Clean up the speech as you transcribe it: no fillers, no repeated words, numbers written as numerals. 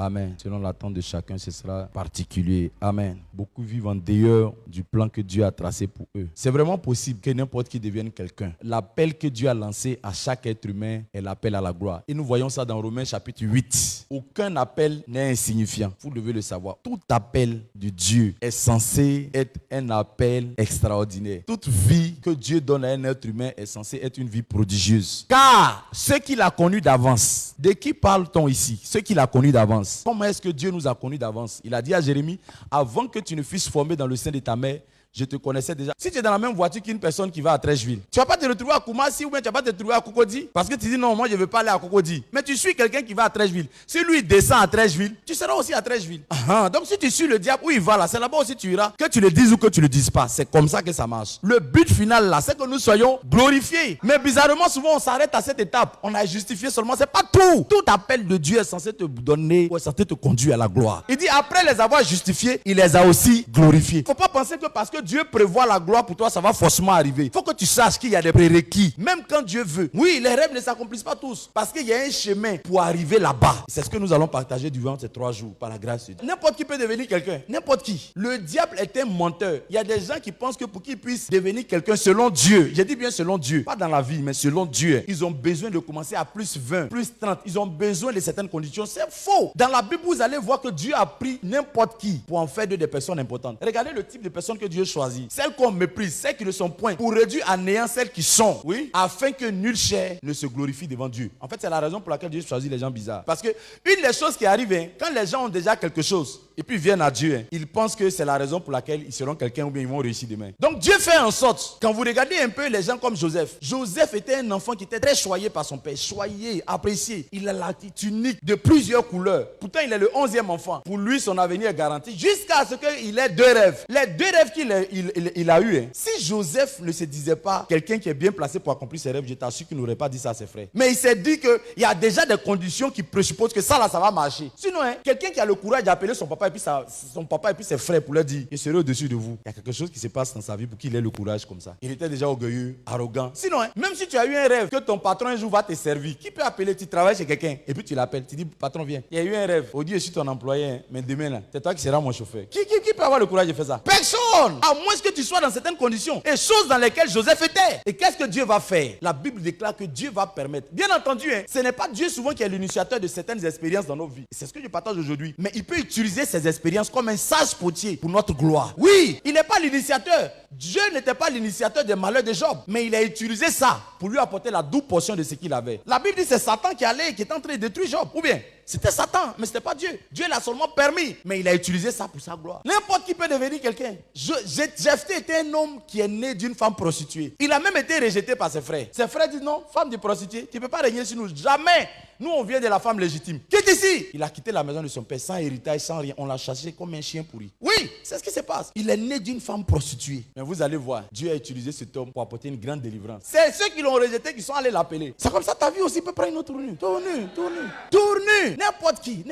Amen. Selon l'attente de chacun, ce sera particulier. Amen. Beaucoup vivent en dehors du plan que Dieu a tracé pour eux. C'est vraiment possible que n'importe qui devienne quelqu'un. L'appel que Dieu a lancé à chaque être humain est l'appel à la gloire. Et nous voyons ça dans Romains chapitre 8. Aucun appel n'est insignifiant. Vous devez le savoir. Tout appel de Dieu est censé être un appel extraordinaire. Toute vie que Dieu donne à un être humain est censée être une vie prodigieuse. Car ceux qu'il a connus d'avance, de qui parle-t-on ici? Ceux qu'il a connus d'avance. Comment est-ce que Dieu nous a connus d'avance? Il a dit à Jérémie, avant que tu ne fusses formé dans le sein de ta mère, je te connaissais déjà. Si tu es dans la même voiture qu'une personne qui va à Trècheville, tu ne vas pas te retrouver à Koumassi ou bien tu ne vas pas te retrouver à Cocody parce que tu dis non, moi je ne veux pas aller à Cocody. Mais tu suis quelqu'un qui va à Trècheville. Si lui descend à Trècheville, tu seras aussi à Trècheville. Donc si tu suis le diable où il va là, c'est là-bas aussi tu iras. Que tu le dises ou que tu ne le dises pas, c'est comme ça que ça marche. Le but final là, c'est que nous soyons glorifiés. Mais bizarrement, souvent on s'arrête à cette étape. On a justifié seulement, c'est pas tout. Tout appel de Dieu est censé te donner ou est censé te conduire à la gloire. Il dit après les avoir justifiés, il les a aussi glorifiés. Il ne faut pas penser que parce que Dieu prévoit la gloire pour toi, ça va forcément arriver. Il faut que tu saches qu'il y a des prérequis. Même quand Dieu veut. Oui, les rêves ne s'accomplissent pas tous. Parce qu'il y a un chemin pour arriver là-bas. C'est ce que nous allons partager durant ces 3 jours, par la grâce de Dieu. N'importe qui peut devenir quelqu'un. N'importe qui. Le diable est un menteur. Il y a des gens qui pensent que pour qu'ils puissent devenir quelqu'un selon Dieu, j'ai dit bien selon Dieu, pas dans la vie, mais selon Dieu, ils ont besoin de commencer à plus 20, plus 30. Ils ont besoin de certaines conditions. C'est faux. Dans la Bible, vous allez voir que Dieu a pris n'importe qui pour en faire des personnes importantes. Regardez le type de personnes que Dieu choisit. Celles qu'on méprise, celles qui ne sont point, pour réduire à néant celles qui sont, oui, afin que nulle chair ne se glorifie devant Dieu. En fait, c'est la raison pour laquelle Dieu choisit les gens bizarres. Parce que une des choses qui arrive, quand les gens ont déjà quelque chose, et puis viennent à Dieu, ils pensent que c'est la raison pour laquelle ils seront quelqu'un ou bien ils vont réussir demain. Donc Dieu fait en sorte, quand vous regardez un peu les gens comme Joseph, Joseph était un enfant qui était très choyé par son père, choyé, apprécié. Il a la tunique de plusieurs couleurs. Pourtant, il est le 11e enfant. Pour lui, son avenir est garanti jusqu'à ce qu'il ait 2 rêves. Les 2 rêves qu'il a eu. Si Joseph ne se disait pas quelqu'un qui est bien placé pour accomplir ses rêves, je t'assure qu'il n'aurait pas dit ça à ses frères. Mais il s'est dit qu'il y a déjà des conditions qui présupposent que ça là, ça va marcher. Sinon, quelqu'un qui a le courage d'appeler son papa et puis ses frères pour leur dire, je serai au-dessus de vous. Il y a quelque chose qui se passe dans sa vie pour qu'il ait le courage comme ça. Il était déjà orgueilleux, arrogant. Sinon, même si tu as eu un rêve que ton patron un jour va te servir, qui peut appeler, tu travailles chez quelqu'un et puis tu l'appelles, tu dis, patron viens. Il y a eu un rêve, au Dieu je suis ton employé, mais demain là, c'est toi qui seras mon chauffeur. Qui peut avoir le courage de faire ça? Personne! À moins que tu sois dans certaines conditions et choses dans lesquelles Joseph était. Et qu'est-ce que Dieu va faire? La Bible déclare que Dieu va permettre. Bien entendu, ce n'est pas Dieu souvent qui est l'initiateur de certaines expériences dans nos vies. C'est ce que je partage aujourd'hui. Mais il peut utiliser ces expériences comme un sage potier pour notre gloire. Oui, il n'est pas l'initiateur. Dieu n'était pas l'initiateur des malheurs de Job. Mais il a utilisé ça pour lui apporter la double portion de ce qu'il avait. La Bible dit que c'est Satan qui allait et qui était en train de détruire Job. Ou bien, c'était Satan, mais ce n'était pas Dieu. Dieu l'a seulement permis. Mais il a utilisé ça pour sa gloire. N'importe qui peut devenir quelqu'un. Jephthé était un homme qui est né d'une femme prostituée. Il a même été rejeté par ses frères. Ses frères disent non, femme de prostituée, tu ne peux pas régner sur nous. Jamais. Nous, on vient de la femme légitime. Quitte ici. Il a quitté la maison de son père sans héritage, sans rien. On l'a chassé comme un chien pourri. Oui, c'est ce qui se passe. Il est né d'une femme prostituée. Mais vous allez voir, Dieu a utilisé cet homme pour apporter une grande délivrance. C'est ceux qui l'ont rejeté qui sont allés l'appeler. C'est comme ça, ta vie aussi peut prendre une autre tournure. Tournure. N'importe qui.